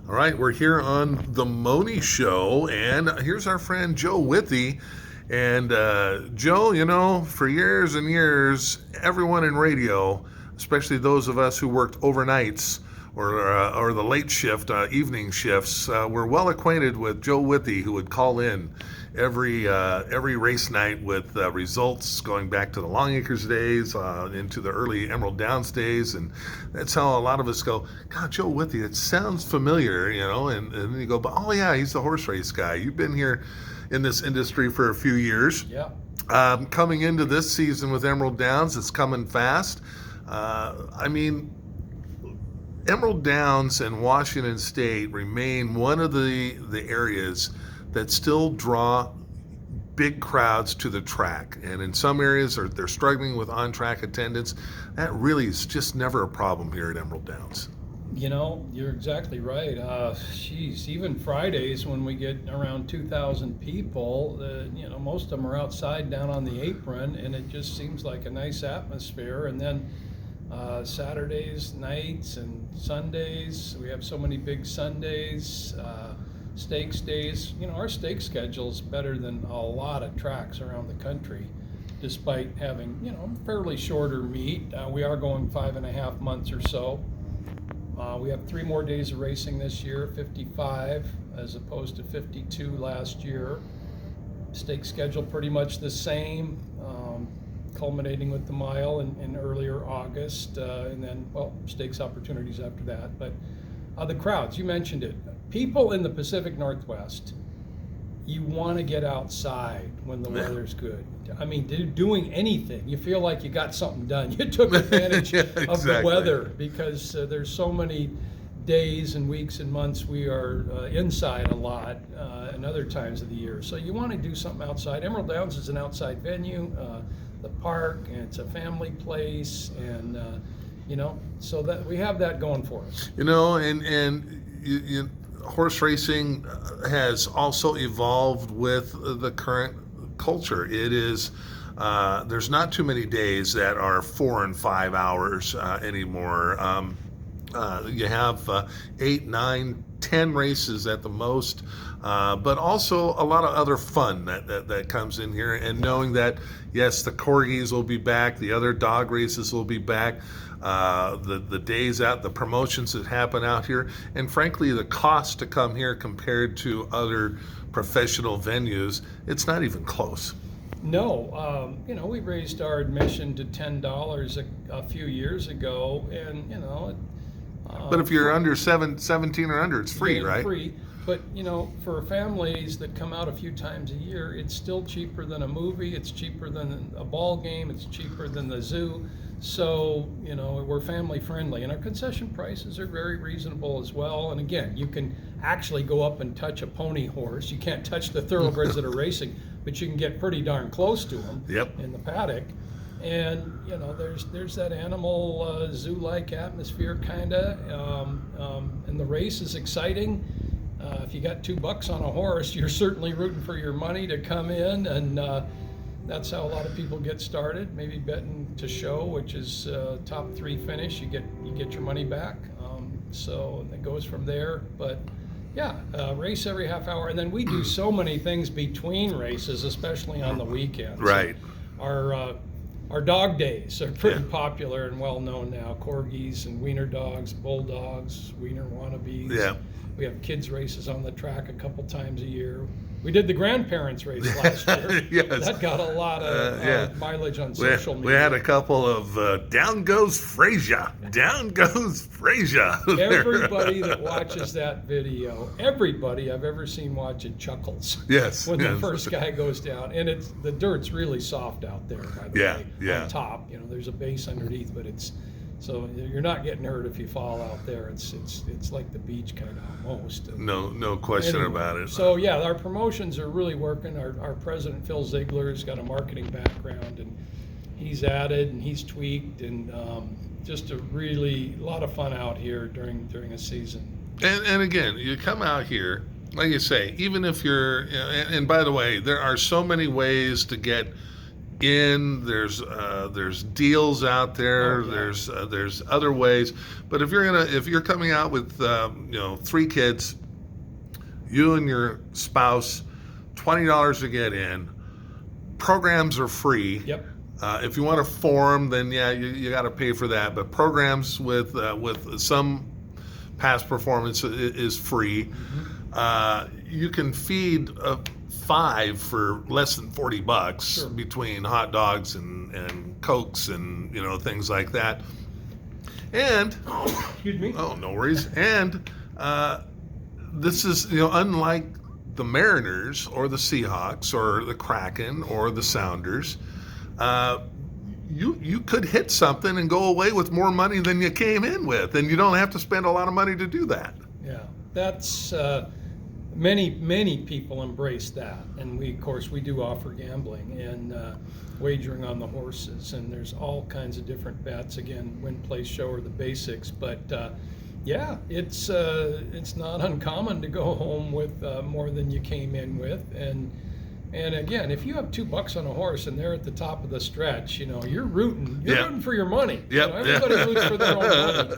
All right, we're here on the Moni Show, and here's our friend Joe Withee. And Joe, for years and years, everyone in radio, especially those of us who worked overnights or the late shift, evening shifts, were well acquainted with Joe Withee, who would call in every race night with results going back to the Long Acres days, into the early Emerald Downs days, and that's how a lot of us go, God, Joe Withee, it sounds familiar, and then you go, but oh yeah, he's the horse race guy. You've been here in this industry for a few years. Yeah. Coming into this season with Emerald Downs, it's coming fast. Emerald Downs and Washington State remain one of the areas that still draw big crowds to the track. And in some areas, they're struggling with on-track attendance. That really is just never a problem here at Emerald Downs. You're exactly right. Even Fridays when we get around 2,000 people, most of them are outside down on the apron, and it just seems like a nice atmosphere. And then Saturdays, nights, and Sundays, we have so many big Sundays, stakes days. Our stake schedule is better than a lot of tracks around the country, despite having, fairly shorter meet. We are going 5.5 months or so. We have 3 more days of racing this year, 55 as opposed to 52 last year. Stake schedule pretty much the same, culminating with the mile in earlier August, and then, stakes opportunities after that. But the crowds, you mentioned it. People in the Pacific Northwest, you want to get outside when the weather's good. Doing anything, you feel like you got something done. You took advantage of the weather, because there's so many days and weeks and months we are inside a lot, and other times of the year. So you want to do something outside. Emerald Downs is an outside venue, the park, and it's a family place, and so that we have that going for us. Horse racing has also evolved with the current culture. It is there's not too many days that are 4 and 5 hours anymore. You have 8, 9, 10 races at the most, but also a lot of other fun that comes in here. And knowing that, yes, the corgis will be back, the other dog races will be back, the days out, the promotions that happen out here, and frankly, the cost to come here compared to other professional venues, it's not even close. No, we raised our admission to $10 a few years ago, and but if you're under 17 or under, it's free, right? Free. But for families that come out a few times a year, it's still cheaper than a movie. It's cheaper than a ball game. It's cheaper than the zoo. So we're family friendly, and our concession prices are very reasonable as well. And again, you can actually go up and touch a pony horse. You can't touch the thoroughbreds that are racing, but you can get pretty darn close to them. Yep. In the paddock. And there's that animal zoo-like atmosphere, kinda, and the race is exciting. If you got $2 on a horse, you're certainly rooting for your money to come in, and that's how a lot of people get started. Maybe betting to show, which is top 3 finish, you get your money back. So it goes from there. But yeah, race every half hour, and then we do so many things between races, especially on the weekends. Right. Our dog days are pretty popular and well known now. Corgis and wiener dogs, bulldogs, wiener wannabes. Yeah. We have kids races on the track a couple times a year. We did the grandparents race last year. Yes. That got a lot of mileage on social media. We had a couple of down goes Frazier. Down goes Frazier. Everybody that watches that video, everybody I've ever seen watch it chuckles. Yes. When the first guy goes down. And the dirt's really soft out there, by the way. Yeah. On top. There's a base underneath, but so you're not getting hurt if you fall out there. It's like the beach kind of almost. No question about it. So yeah, our promotions are really working. Our president Phil Ziegler's got a marketing background, and he's added and he's tweaked, and just a lot of fun out here during a season. And again, you come out here, like you say, even if you're, and by the way, there are so many ways to get there's deals out there. Oh, yeah. There's other ways. But if you're coming out with 3 kids, you and your spouse, $20 to get in. Programs are free. Yep. If you want to form, then yeah, you got to pay for that. But programs with some past performance is free. You can feed 5 for less than $40 Sure. between hot dogs and Cokes and things like that. And Excuse me. oh, no worries. And this is unlike the Mariners or the Seahawks or the Kraken or the Sounders. You could hit something and go away with more money than you came in with, and you don't have to spend a lot of money to do that. Yeah, that's many people embrace that, and we do offer gambling and wagering on the horses, and there's all kinds of different bets. Again, win, play, show are the basics, but yeah, it's not uncommon to go home with more than you came in with, and again, if you have $2 on a horse and they're at the top of the stretch, you're rooting Yeah. for your money. Yep. Everybody roots for their own money.